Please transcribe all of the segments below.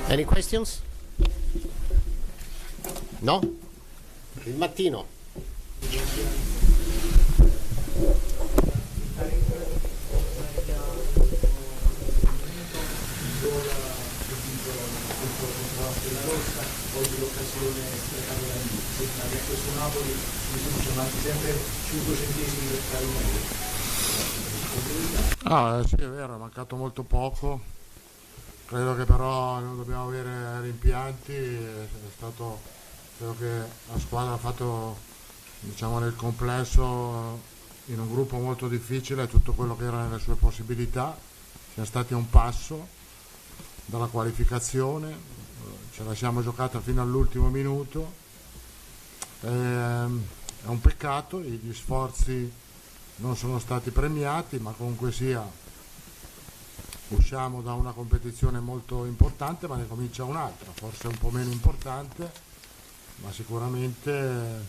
Any questions? No? Il mattino. Oggi l'occasione sprecata da sembra che a questo Napoli sono anche sempre 5 centesimi per fare un Sì, è vero, è mancato molto poco. Credo che però non dobbiamo avere rimpianti. Credo che la squadra ha fatto, diciamo, nel complesso, in un gruppo molto difficile, tutto quello che era nelle sue possibilità. Siamo stati a un passo dalla qualificazione. Ce la siamo giocata fino all'ultimo minuto, è un peccato, gli sforzi non sono stati premiati, ma comunque sia usciamo da una competizione molto importante, ma ne comincia un'altra, forse un po' meno importante, ma sicuramente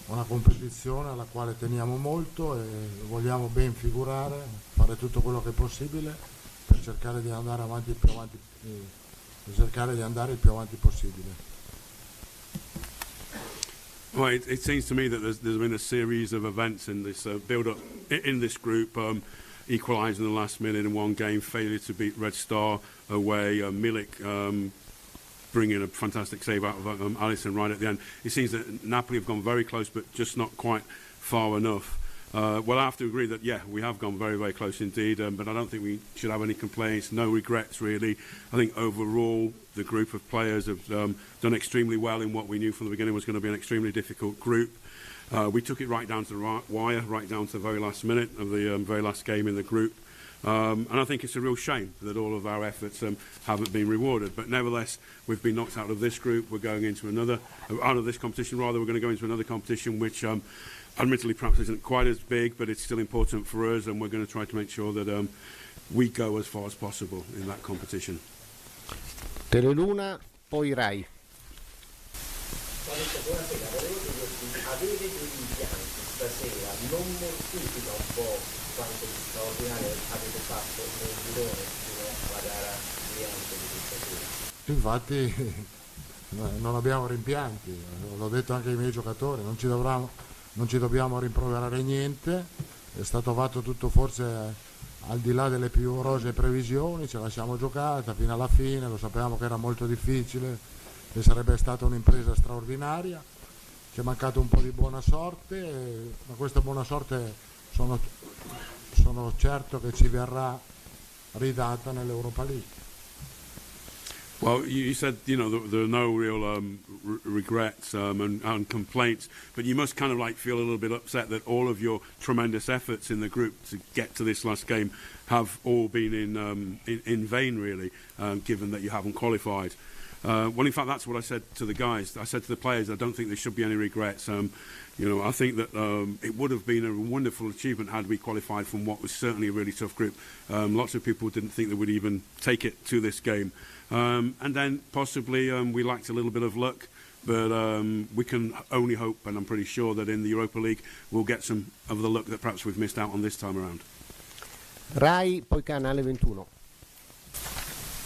una competizione alla quale teniamo molto e vogliamo ben figurare, fare tutto quello che è possibile per cercare di andare avanti il più avanti possibile. Well, it seems to me that there's been a series of events in this build-up in this group. Equalising in the last minute in one game, failure to beat Red Star away, Milik bringing a fantastic save out of Alisson right at the end. It seems that Napoli have gone very close, but just not quite far enough. Well, I have to agree that, yeah, we have gone very, very close indeed, but I don't think we should have any complaints, no regrets really. I think overall the group of players have done extremely well in what we knew from the beginning was going to be an extremely difficult group. We took it right down to the wire, right down to the very last minute of the very last game in the group. And I think it's a real shame that all of our efforts haven't been rewarded. But nevertheless, we've been knocked out of this group. We're going into out of this competition rather. We're going to go into another competition which admittedly perhaps isn't quite as big, but it's still important for us, and we're going to try to make sure that we go as far as possible in that competition. Teleluna, poi Rai. Buonasera, volevo chiederti, avere degli impianti stasera non mortifica un po' quanto di straordinario avete fatto nel girone fino alla gara cliente di questa sera? Infatti non abbiamo rimpianti, l'ho detto anche ai miei giocatori, non ci dobbiamo rimproverare niente, è stato fatto tutto forse al di là delle più rosee previsioni, ce la siamo giocata fino alla fine, lo sapevamo che era molto difficile, che sarebbe stata un'impresa straordinaria, ci è mancato un po' di buona sorte, ma questa buona sorte sono certo che ci verrà ridata nell'Europa League. Well, you said, there are no real regrets and complaints, but you must kind of like feel a little bit upset that all of your tremendous efforts in the group to get to this last game have all been in vain, really, given that you haven't qualified. Well, in fact, that's what I said to the guys. I said to the players, I don't think there should be any regrets. I think that it would have been a wonderful achievement had we qualified from what was certainly a really tough group. Lots of people didn't think they would even take it to this game. And then possibly we lacked a little bit of luck, but we can only hope, and I'm pretty sure that in the Europa League we'll get some of the luck that perhaps we've missed out on this time around. Rai, poi Canale 21.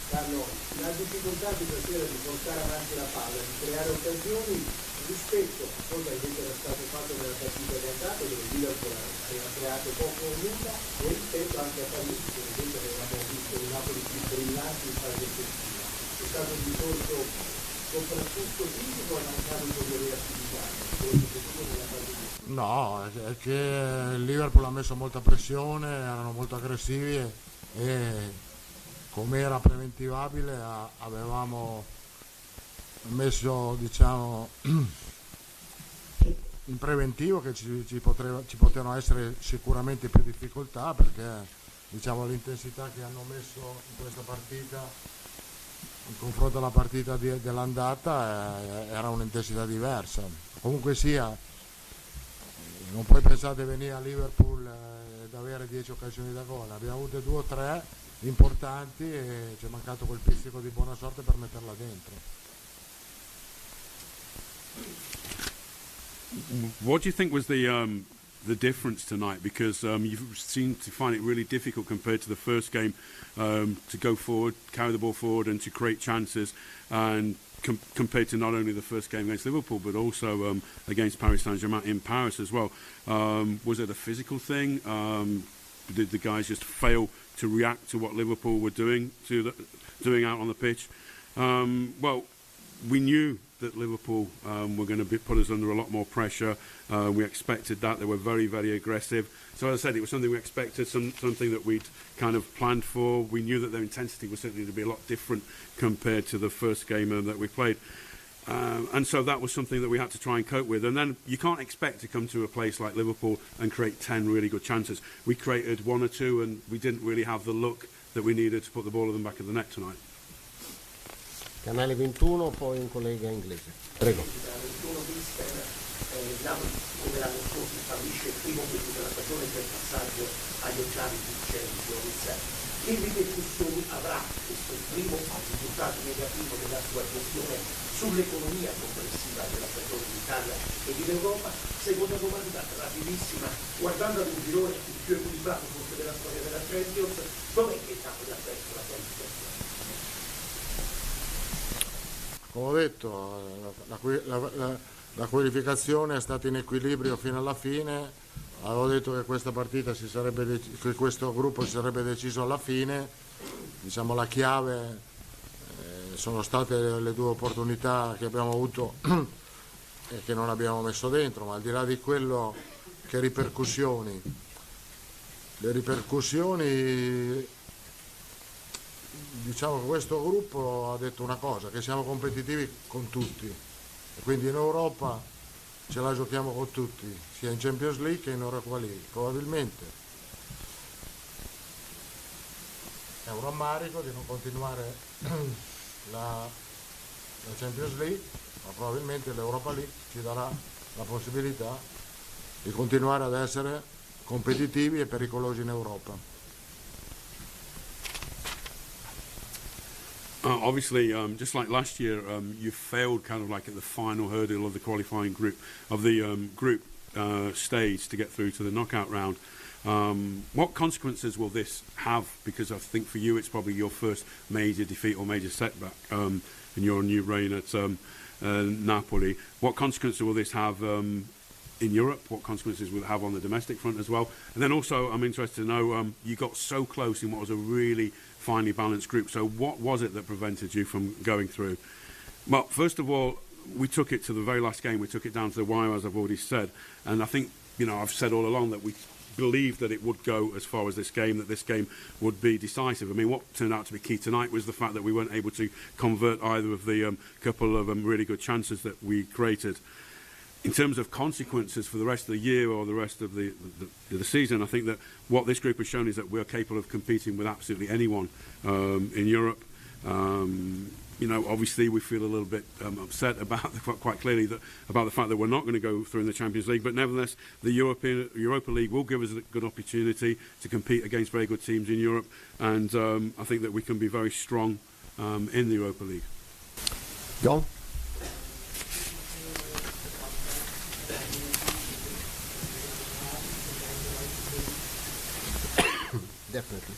Carlo, la difficoltà di stasera di portare avanti la palla, di creare occasioni rispetto a cosa invece era stato fatto nella partita di andata, dove il Liverpool aveva creato poco o nulla, e rispetto anche a Parigi, dove invece avevamo visto i Napoli più brillanti in fase offensiva. È stato un discorso soprattutto fisico o mancato un po' di reattività? No, è che il Liverpool ha messo molta pressione, erano molto aggressivi e come era preventivabile avevamo messo, diciamo, in preventivo che ci potevano essere sicuramente più difficoltà, perché diciamo l'intensità che hanno messo in questa partita in confronto alla partita dell'andata era un'intensità diversa. Comunque sia, non puoi pensare di venire a Liverpool ed avere 10 occasioni da gol, abbiamo avute 2 o 3 importanti e ci è mancato quel pizzico di buona sorte per metterla dentro. What do you think was the the difference tonight, because you seem to find it really difficult compared to the first game to go forward, carry the ball forward and to create chances, and compared to not only the first game against Liverpool but also against Paris Saint-Germain in Paris as well. Was it a physical thing? Did the guys just fail to react to what Liverpool were doing out on the pitch? Well, we knew that Liverpool were going to put us under a lot more pressure. We expected that. They were very, very aggressive. So as I said, it was something we expected, something that we'd kind of planned for. We knew that their intensity was certainly to be a lot different compared to the first game that we played. And so that was something that we had to try and cope with. And then you can't expect to come to a place like Liverpool and create 10 really good chances. We created 1 or 2 and we didn't really have the look that we needed to put the ball in the back of the net tonight. Canale 21, poi un collega inglese. Prego. Napoli, come l'anno scorso, stabilisce il primo obiettivo della stagione per il passaggio agli ottavi di Champions. Che ripercussioni avrà questo primo risultato negativo della sua gestione sull'economia complessiva della stagione in Italia e in Europa? Seconda domanda, rapidissima, guardando ad un girone il più equilibrato forse della storia della Champions, dov'è che il Napoli ha perso la qualificazione? Come ho detto, la qualificazione è stata in equilibrio fino alla fine. Avevo detto che questa partita che questo gruppo si sarebbe deciso alla fine. Diciamo la chiave sono state le 2 opportunità che abbiamo avuto e che non abbiamo messo dentro, ma al di là di quello, che ripercussioni? Le ripercussioni, diciamo che questo gruppo ha detto una cosa, che siamo competitivi con tutti e quindi in Europa ce la giochiamo con tutti, sia in Champions League che in Europa League. Probabilmente è un rammarico di non continuare la Champions League, ma probabilmente l'Europa League ci darà la possibilità di continuare ad essere competitivi e pericolosi in Europa. Obviously, just like last year, you failed kind of like at the final hurdle of the qualifying group, of the group stage to get through to the knockout round. What consequences will this have? Because I think for you it's probably your first major defeat or major setback in your new reign at Napoli. What consequences will this have in Europe? What consequences will it have on the domestic front as well? And then also I'm interested to know, you got so close in what was a really finely balanced group. So what was it that prevented you from going through? Well, first of all, we took it to the very last game. We took it down to the wire, as I've already said. And I think, I've said all along that we believed that it would go as far as this game, that this game would be decisive. I mean, what turned out to be key tonight was the fact that we weren't able to convert either of the couple of really good chances that we created. In terms of consequences for the rest of the year or the rest of the season, I think that what this group has shown is that we're capable of competing with absolutely anyone in Europe. Obviously we feel a little bit upset about quite clearly about the fact that we're not going to go through in the Champions League, but nevertheless the Europa League will give us a good opportunity to compete against very good teams in Europe, and I think that we can be very strong in the Europa League. John? Definitely.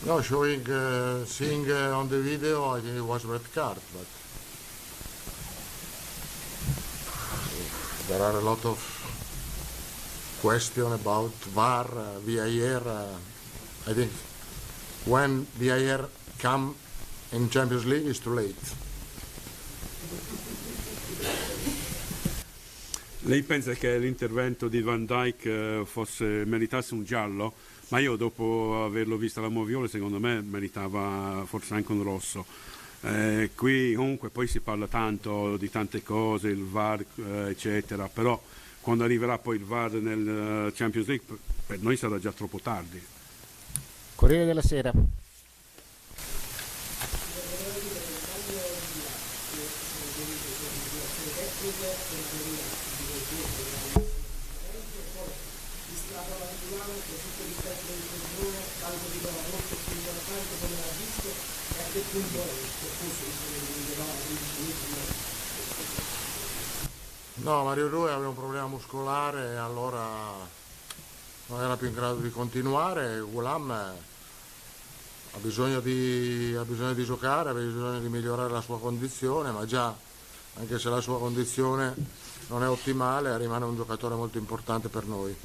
No, seeing on the video, I think it was red card, but there are a lot of questions about VAR, VAR. I think when VAR come in Champions League, it's too late. Lei pensa che l'intervento di Van Dijk meritasse un giallo? Ma io dopo averlo visto alla Moviola, secondo me meritava forse anche un rosso. Qui comunque poi si parla tanto di tante cose, il VAR eccetera, però quando arriverà poi il VAR nel Champions League per noi sarà già troppo tardi. Corriere della Sera. No, Mario Rui aveva un problema muscolare e allora non era più in grado di continuare. Ghulam ha bisogno di giocare, ha bisogno di migliorare la sua condizione, ma già, anche se la sua condizione non è ottimale, rimane un giocatore molto importante per noi.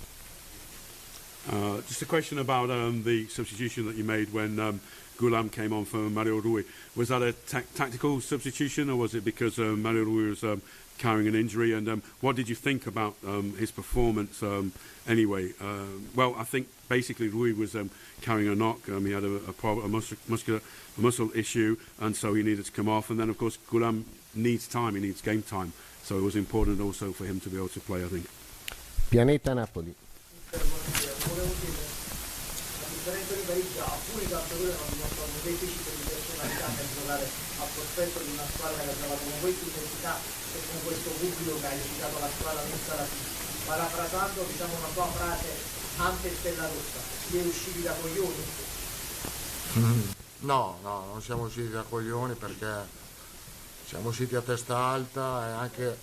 Just a question about the substitution that you made when Ghulam came on for Mario Rui. Was that a tactical substitution, or was it because Mario Rui was carrying an injury? And what did you think about his performance anyway? Well, I think basically Rui was carrying a knock. He had a muscle issue, and so he needed to come off. And then, of course, Ghulam needs time. He needs game time. So it was important also for him to be able to play, I think. Pianeta Napoli. Volevo chiedere, la differenza di parecchio, alcuni calciatori hanno dimostrato un deficit di personalità per giocare a prospetto di una squadra che ha giocato con questa intensità e con questo pubblico che ha aiutato la squadra messa alla fine. Parafrasando, diciamo, una tua frase ante stella rossa, si è usciti da coglioni? No, non siamo usciti da coglioni, perché siamo usciti a testa alta, e anche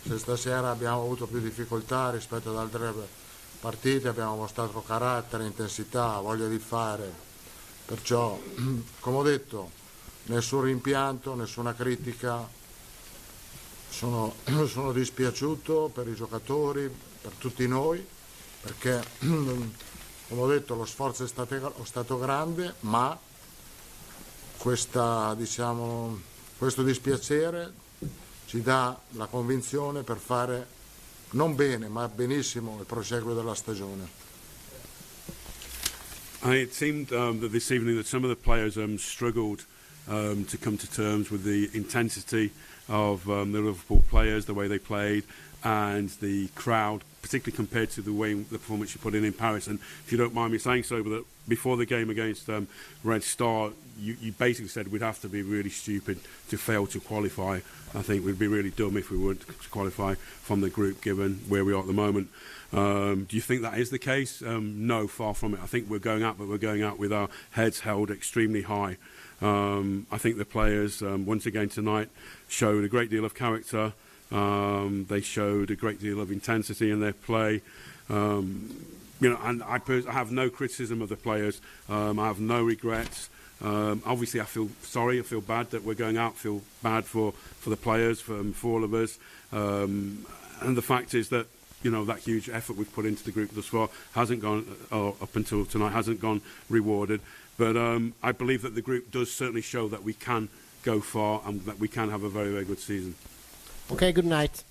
se stasera abbiamo avuto più difficoltà rispetto ad altre partite, abbiamo mostrato carattere, intensità, voglia di fare. Perciò, come ho detto, nessun rimpianto, nessuna critica. Sono dispiaciuto per i giocatori, per tutti noi, perché, come ho detto, lo sforzo è stato grande, ma questo dispiacere ci dà la convinzione per fare non bene, ma benissimo il proseguo della stagione. It seemed that this evening that some of the players struggled to come to terms with the intensity of the Liverpool players, the way they played, and the crowd, particularly compared to the performance you put in Paris. And if you don't mind me saying so, but that before the game against Red Star, you basically said we'd have to be really stupid to fail to qualify. I think we'd be really dumb if we weren't to qualify from the group, given where we are at the moment. Do you think that is the case? No, far from it. I think we're going out, but we're going out with our heads held extremely high. I think the players, once again tonight, showed a great deal of character. They showed a great deal of intensity in their play. And I have no criticism of the players. I have no regrets. Obviously, I feel sorry, I feel bad that we're going out, feel bad for the players, for all of us. And the fact is that, that huge effort we've put into the group thus far hasn't gone, up until tonight, hasn't gone rewarded. But I believe that the group does certainly show that we can go far and that we can have a very, very good season. Okay, good night.